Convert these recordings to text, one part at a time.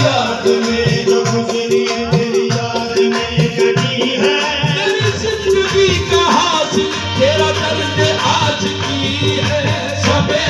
याद में जो गुजरी तेरी याद में कटी है। तेरी जिंदगी का हासिल तेरा दर्द आज की है। सबे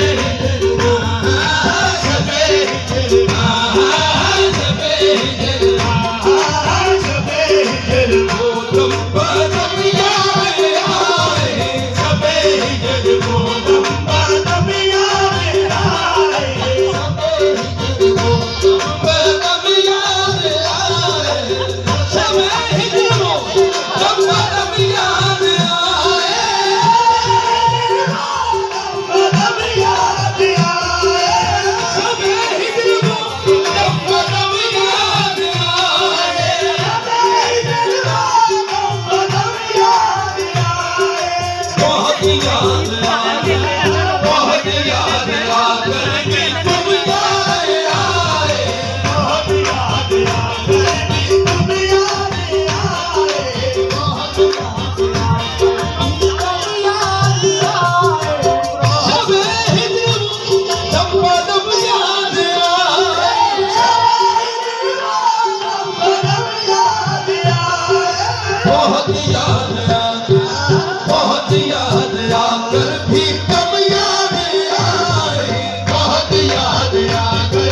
बहुत याद आकर भी कम याद आए। बहुत याद आकर भी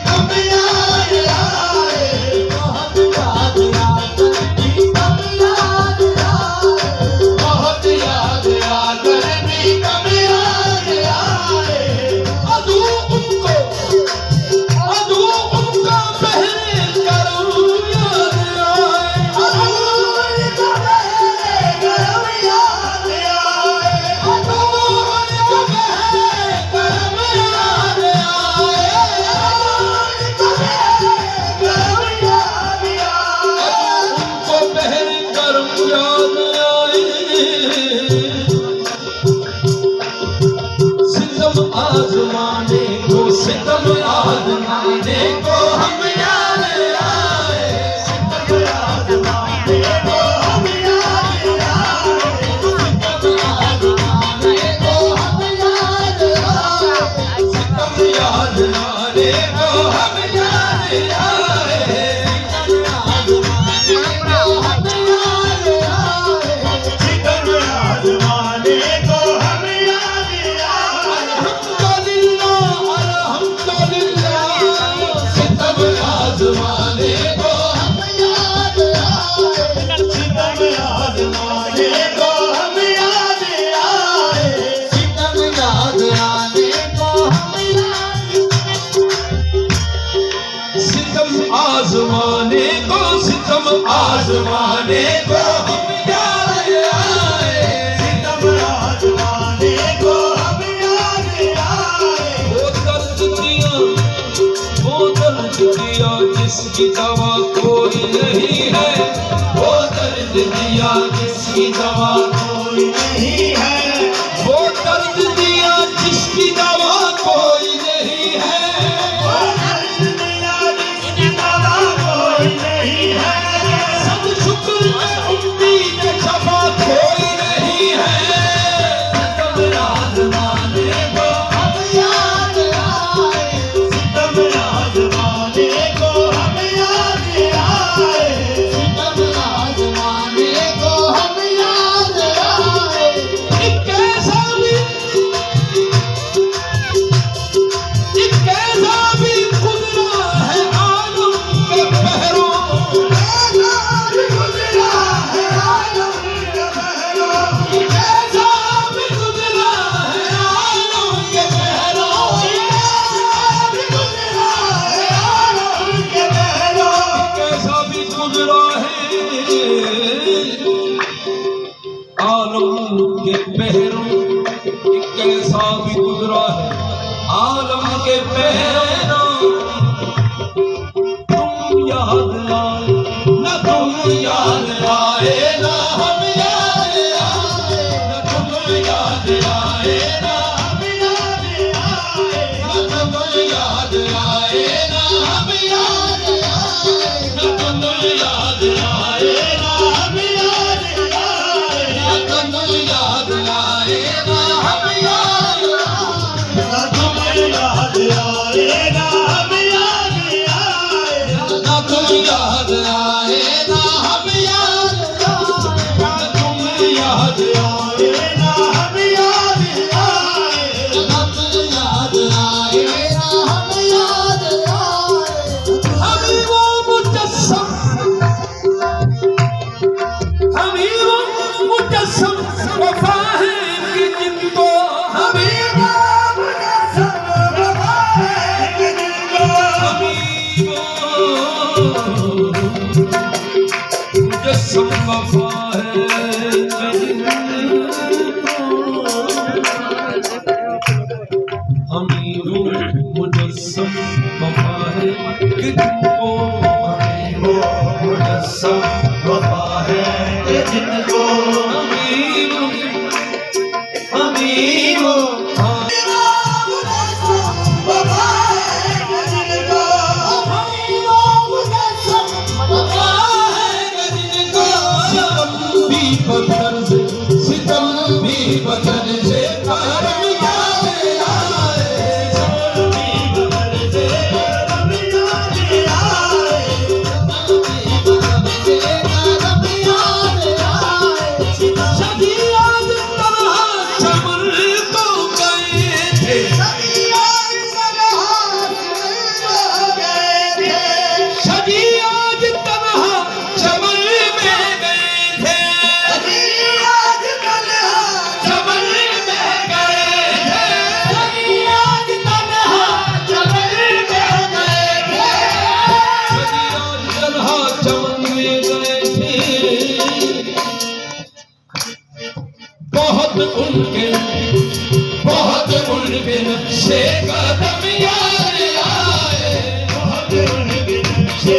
कम याद आए। बहुत याद आकर भी कम याद आए। बहुत याद आकर भी कम याद आए। अदू उनका पहले करूं याद आए। आजमाने को सितम आजमाने को हम याद आए। सितम आजमाने को हम याद आए। सितम आजमाने को हम याद आए। सितम आजमाने को हम याद आए। सितम आजमाने को हम आजमाने को सितम आजमाने को हम याद आए। सितम आजमाने को हम याद आए। वो दर्द दिया जिसकी दवा कोई नहीं है। वो दर्द दिया जिसकी दवा कोई नहीं है। वो दर्द दिया जिसकी दवा कोई नहीं है। वो दर्द दिया जिसकी दवा कोई नहीं है। सब शुक्र उम्मीद शफा कोई नहीं है। सितम आजमाने को हम याद आए। सितम आजमाने को हम याद आए। सितम आजमाने को हम याद आए। एक ऐसा भी गुजरा है आलम के पहरों। गुजरा है आलम के पहरों। एक ऐसा भी गुजरा है आलम के पहरों। गुजरा है आलम के पहरों। कैसा भी गुजरा है आलम के पहरों। कैसा भी गुजरा है आलम के पहरों। तुम याद आए न तुम याद आए न हम याद आए। न तुम याद आए न हम याद आए। न तुम याद आए न हम याद आए। न तुम याद आए न हम याद आए। न तुम याद आए न हम याद आए। तुम याद आए। मुजस्सम वफा अमीरो मुजस्सम वफा है कि तुमको अमीरो मुजस्सम वफा है कि जिनको अमीरो अमीरो सितम भी बदन से करम याद आए शदियाद तन्हा चमन को गए थे शदियाद तन्हा चमन में गए थे चमन में गए थे शदियाद तन्हा चमन में गए थे बहुत उनके नक्शे कदम याद आए बहुत उनके नक्शे